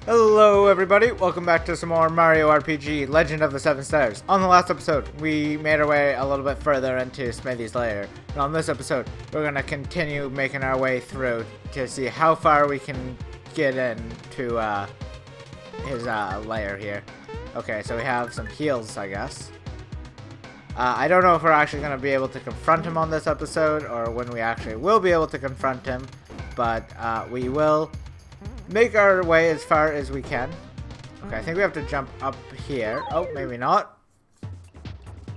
Hello everybody, welcome back to some more Mario RPG Legend of the Seven Stars. On the last episode, we made our way a little bit further into Smithy's lair. And on this episode, we're going to continue making our way through to see how far we can get into his lair here. Okay, so we have some heals, I guess. I don't know if we're actually going to be able to confront him on this episode, or when we actually will be able to confront him, but we will make our way as far as we can. Okay, I think we have to jump up here. Oh, maybe not.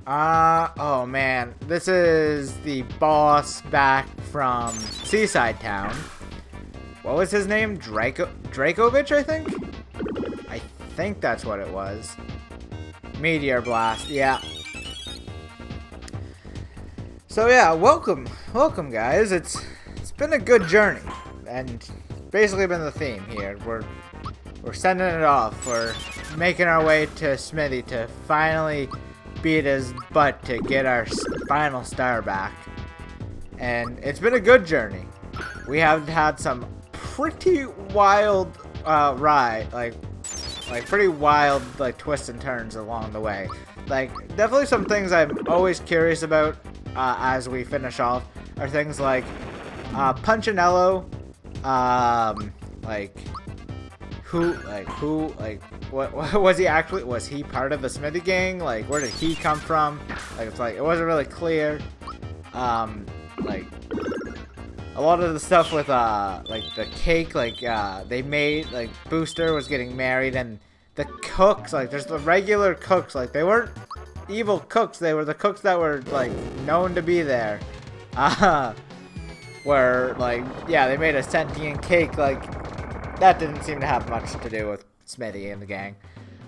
Oh man, this is the boss back from Seaside Town. What was his name? Drakovich, I think? I think that's what it was. Meteor Blast, yeah. So yeah, welcome guys. It's been a good journey, and basically been the theme here. We're sending it off. We're making our way to Smithy to finally beat his butt to get our final star back. And it's been a good journey. We have had some pretty wild pretty wild twists and turns along the way. Definitely some things I'm always curious about as we finish off are things like Punchinello. What was he actually? Was he part of the Smithy gang? Where did he come from? It wasn't really clear. A lot of the stuff with the cake, they made, Booster was getting married, and the cooks, there's the regular cooks, they weren't evil cooks, they were the cooks that were, known to be there. Where, yeah, they made a sentient cake, that didn't seem to have much to do with Smithy and the gang.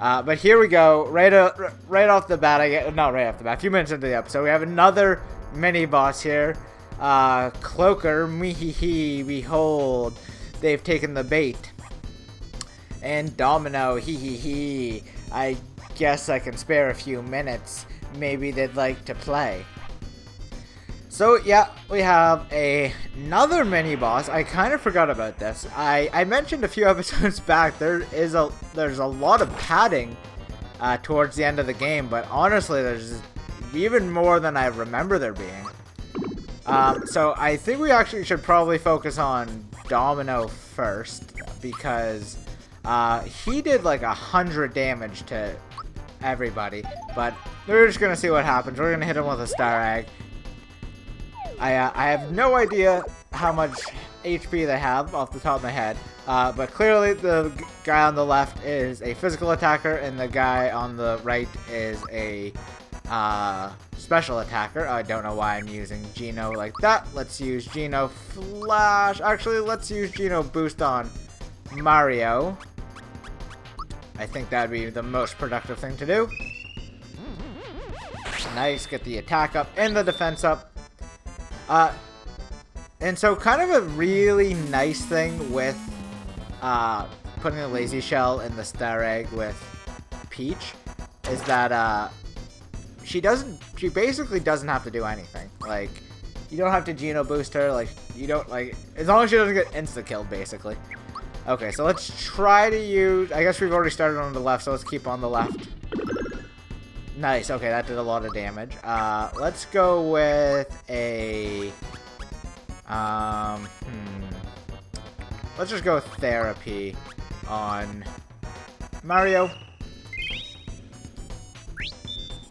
But here we go, right off the bat, not right off the bat, a few minutes into the episode, we have another mini-boss here. Cloaker, mehehe, behold, they've taken the bait. And Domino, hehehe, I guess I can spare a few minutes, maybe they'd like to play. So yeah, we have another mini-boss. I kind of forgot about this. I mentioned a few episodes back, there's a lot of padding towards the end of the game, but honestly there's even more than I remember there being. So I think we actually should probably focus on Domino first, because he did 100 damage to everybody, but we're just gonna see what happens. We're gonna hit him with a star egg. I have no idea how much HP they have off the top of my head, but clearly the guy on the left is a physical attacker and the guy on the right is a special attacker. I don't know why I'm using Geno like that. Let's use Geno Flash. Actually, let's use Geno Boost on Mario. I think that'd be the most productive thing to do. Nice, get the attack up and the defense up. And so kind of a really nice thing with putting the lazy shell in the star egg with Peach is that she basically doesn't have to do anything. You don't have to Geno boost her, you don't, as long as she doesn't get insta-killed, basically. Okay, so let's try to use, I guess we've already started on the left, so let's keep on the left. Nice, okay, that did a lot of damage. Let's go with a, let's just go with Therapy on Mario.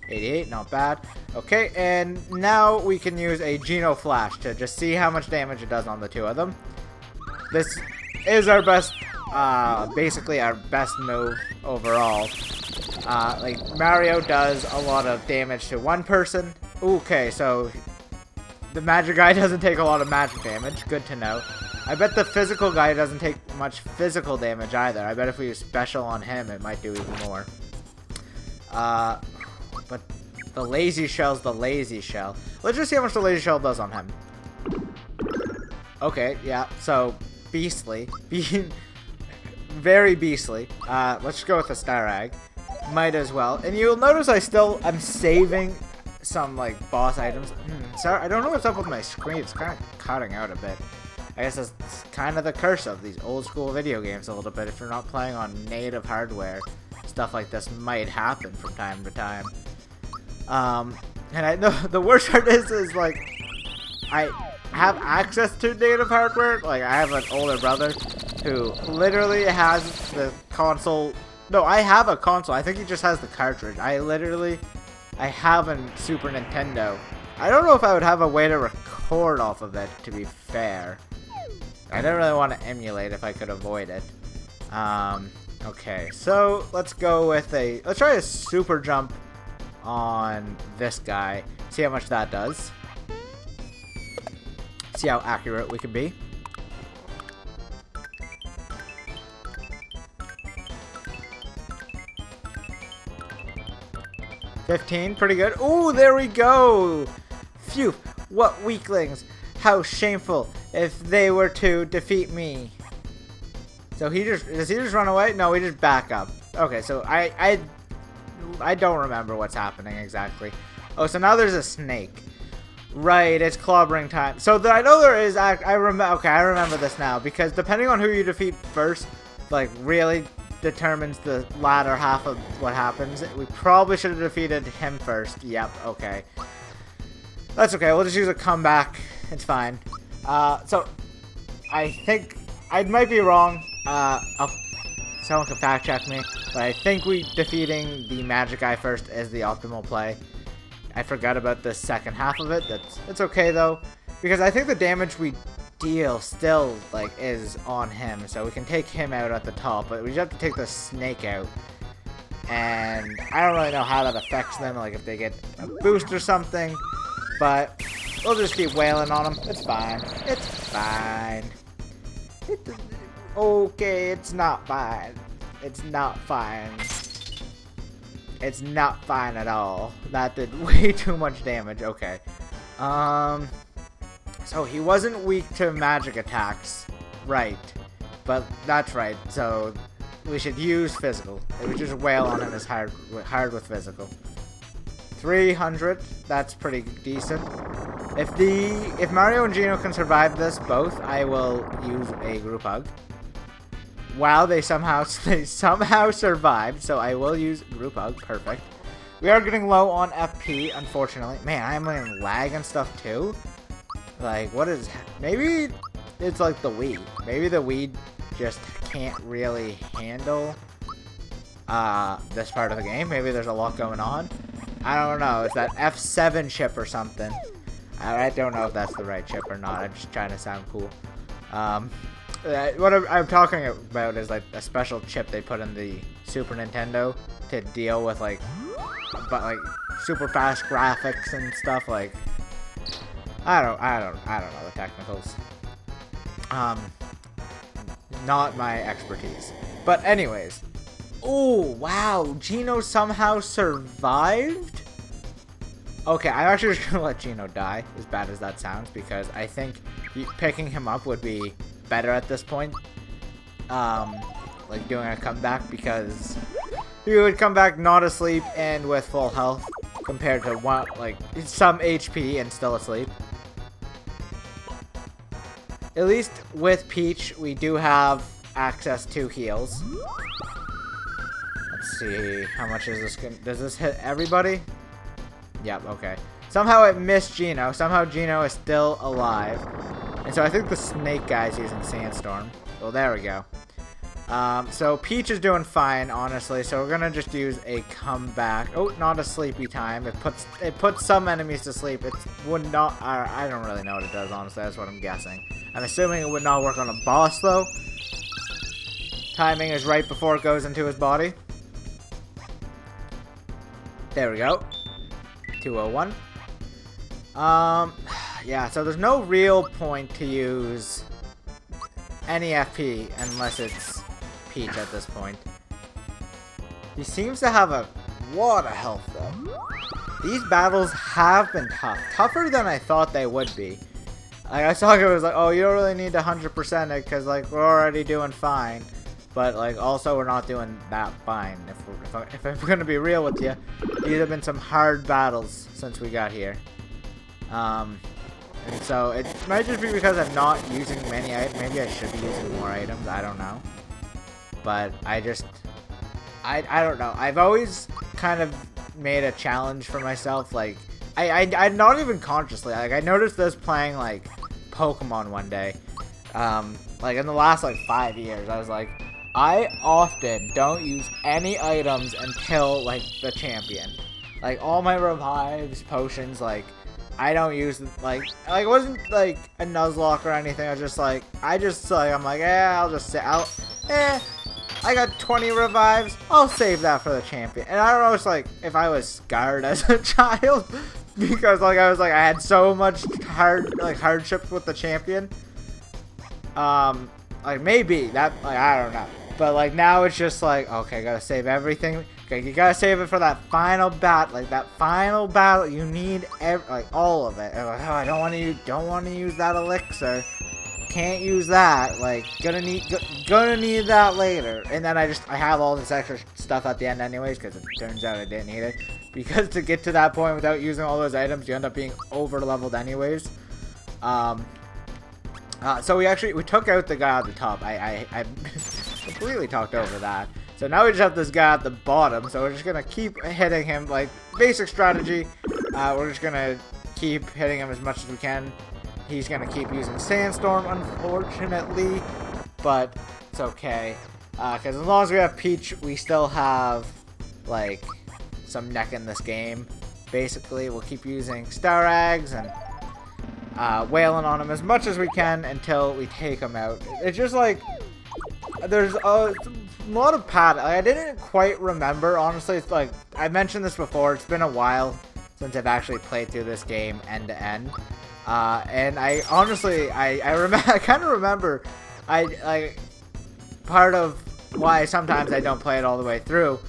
88, not bad. Okay, and now we can use a Geno Flash to just see how much damage it does on the two of them. This is our best, basically our best move overall. Mario does a lot of damage to one person. Okay, so the magic guy doesn't take a lot of magic damage. Good to know. I bet the physical guy doesn't take much physical damage either. I bet if we use special on him, it might do even more. But the lazy shell's the lazy shell. Let's just see how much the lazy shell does on him. Okay, yeah, so beastly. Very beastly. Let's just go with the star egg. Might as well. And you'll notice I'm saving some boss items. Sorry, I don't know what's up with my screen. It's kind of cutting out a bit. I guess that's kind of the curse of these old school video games a little bit. If you're not playing on native hardware, stuff like this might happen from time to time. And I know the worst part is like, I have access to native hardware. Like, I have an older brother who literally has the console. No, I have a console. I think he just has the cartridge. I have a Super Nintendo. I don't know if I would have a way to record off of it, to be fair. I don't really want to emulate if I could avoid it. Okay, so let's go with let's try a super jump on this guy. See how much that does. See how accurate we can be. $15, pretty good. Ooh, there we go. Phew, what weaklings. How shameful if they were to defeat me. So does he just run away? No, he just back up. Okay, so I don't remember what's happening exactly. Oh, so now there's a snake. Right, it's clobbering time. So I know there is. I remember this now, because depending on who you defeat first, like, really determines the latter half of what happens. We probably should have defeated him first. Yep. Okay. That's okay. We'll just use a comeback. It's fine. So I think I might be wrong. Someone can fact check me, but I think defeating the magic guy first is the optimal play. I forgot about the second half of it. It's okay though, because I think the damage we deal still like is on him, so we can take him out at the top, but we just have to take the snake out. And I don't really know how that affects them, like if they get a boost or something, but we'll just keep wailing on them. It's fine. It's fine. Okay, it's not fine. It's not fine. It's not fine at all. That did way too much damage. Okay. So he wasn't weak to magic attacks. Right. But that's right. So we should use physical. It would just wail on him as hard with physical. 300. That's pretty decent. If Mario and Gino can survive this both, I will use a group hug. Wow, they somehow survived, so I will use group hug. Perfect. We are getting low on FP, unfortunately. Man, I'm in lag and stuff too. Like, what is... Maybe it's like the Wii. Maybe the Wii just can't really handle this part of the game. Maybe there's a lot going on. I don't know. It's that F7 chip or something. I don't know if that's the right chip or not. I'm just trying to sound cool. What I'm talking about is like a special chip they put in the Super Nintendo to deal with like super fast graphics and stuff. Like, I don't know the technicals. Not my expertise. But anyways, oh wow, Gino somehow survived. Okay, I'm actually just gonna let Gino die, as bad as that sounds, because I think picking him up would be better at this point. Like doing a comeback, because he would come back not asleep and with full health compared to some HP and still asleep. At least with Peach, we do have access to heals. Let's see, how much is this does this hit everybody? Yep, okay. Somehow it missed Gino. Somehow Gino is still alive. And so I think the snake guy's using Sandstorm. Well, there we go. So Peach is doing fine, honestly. So we're gonna just use a comeback. Oh, not a sleepy time. It puts some enemies to sleep. It would not. I don't really know what it does, honestly. That's what I'm guessing. I'm assuming it would not work on a boss though. Timing is right before it goes into his body. There we go. 201. Yeah, so there's no real point to use any FP unless it's Peach at this point. He seems to have a lot of health though. These battles have been tough. Tougher than I thought they would be. Like, I saw it was like, oh, you don't really need to 100% it because like we're already doing fine. But like also we're not doing that fine. If I'm gonna be real with you, these have been some hard battles since we got here. And so it might just be because I'm not using many items. Maybe I should be using more items. I don't know. But I don't know. I've always kind of made a challenge for myself. Like, I not even consciously. Like, I noticed this playing, like, Pokemon one day. Like, in the last, like, 5 years. I was like, I often don't use any items until, like, the champion. Like, all my revives, potions, like, I don't use, like, it wasn't, like, a Nuzlocke or anything. I was just, like, I'm like, I'll just say, I got 20 revives. I'll save that for the champion. And I don't know, it's like, if I was scarred as a child, because, like, I had so much hardships with the champion. Like, maybe, that, like, I don't know. But, like, now it's just like, okay, gotta save everything. Okay, you gotta save it for that final battle. Like, that final battle, you need, like, all of it. And like, oh, I don't want to use that elixir. Can't use that. Like, gonna need that later. And then I have all this extra stuff at the end anyways, because it turns out I didn't need it. Because to get to that point without using all those items, you end up being over leveled anyways. So we took out the guy at the top. I completely talked over that. So now we just have this guy at the bottom. So we're just gonna keep hitting him, like, basic strategy. We're just gonna keep hitting him as much as we can. He's gonna keep using Sandstorm, unfortunately, but it's okay. Because as long as we have Peach, we still have, like, some neck in this game. Basically, we'll keep using Star Eggs and wailing on him as much as we can until we take him out. It's just like, there's a lot of I didn't quite remember, honestly. It's like, I mentioned this before, it's been a while since I've actually played through this game end to end. And I honestly, I kind of remember, part of why sometimes I don't play it all the way through,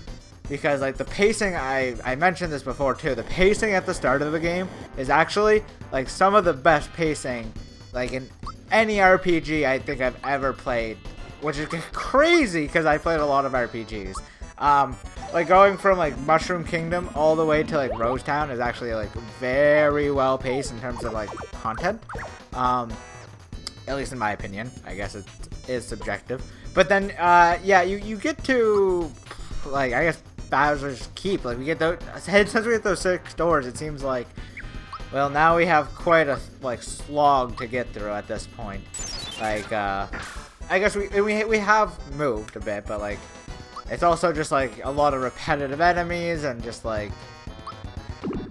because, like, the pacing, I mentioned this before too, the pacing at the start of the game is actually, like, some of the best pacing, like, in any RPG I think I've ever played, which is crazy because I played a lot of RPGs. Like, going from, like, Mushroom Kingdom all the way to, like, Rose Town is actually, like, very well paced in terms of, like, content. At least in my opinion. I guess it is subjective. But then, yeah, you get to, like, I guess Bowser's Keep. Like, we get those, since we get those 6 doors, it seems like, well, now we have quite a, like, slog to get through at this point. Like, I guess we have moved a bit, but, like, it's also just, like, a lot of repetitive enemies and just, like,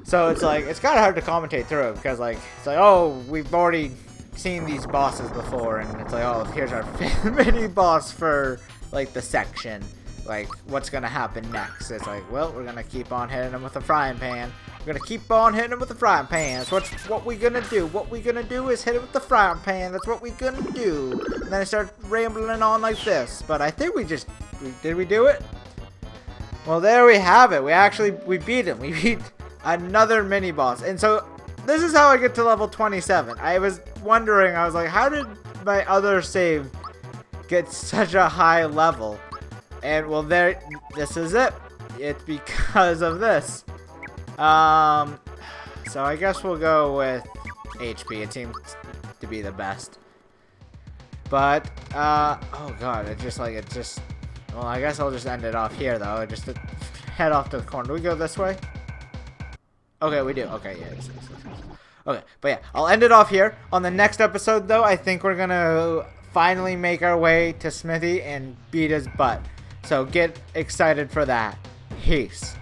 so it's, like, it's kind of hard to commentate through it because, like, it's like, oh, we've already seen these bosses before, and it's like, oh, here's our mini boss for, like, the section. Like, what's gonna happen next? It's like, well, we're gonna keep on hitting him with a frying pan. We're gonna keep on hitting him with the frying pan. That's what we gonna do. What we gonna do is hit it with the frying pan. That's what we gonna do. And then I start rambling on like this. But I think did we do it? Well, there we have it. We beat him. We beat another mini boss. And so this is how I get to level 27. I was wondering, I was like, how did my other save get such a high level? And well, this is it. It's because of this. So I guess we'll go with HP. It seems to be the best. But, oh god, well, I guess I'll just end it off here, though. Just to head off to the corner. Do we go this way? Okay, we do. Okay, yeah. Yes. Okay, but yeah, I'll end it off here. On the next episode, though, I think we're gonna finally make our way to Smithy and beat his butt. So get excited for that. Peace.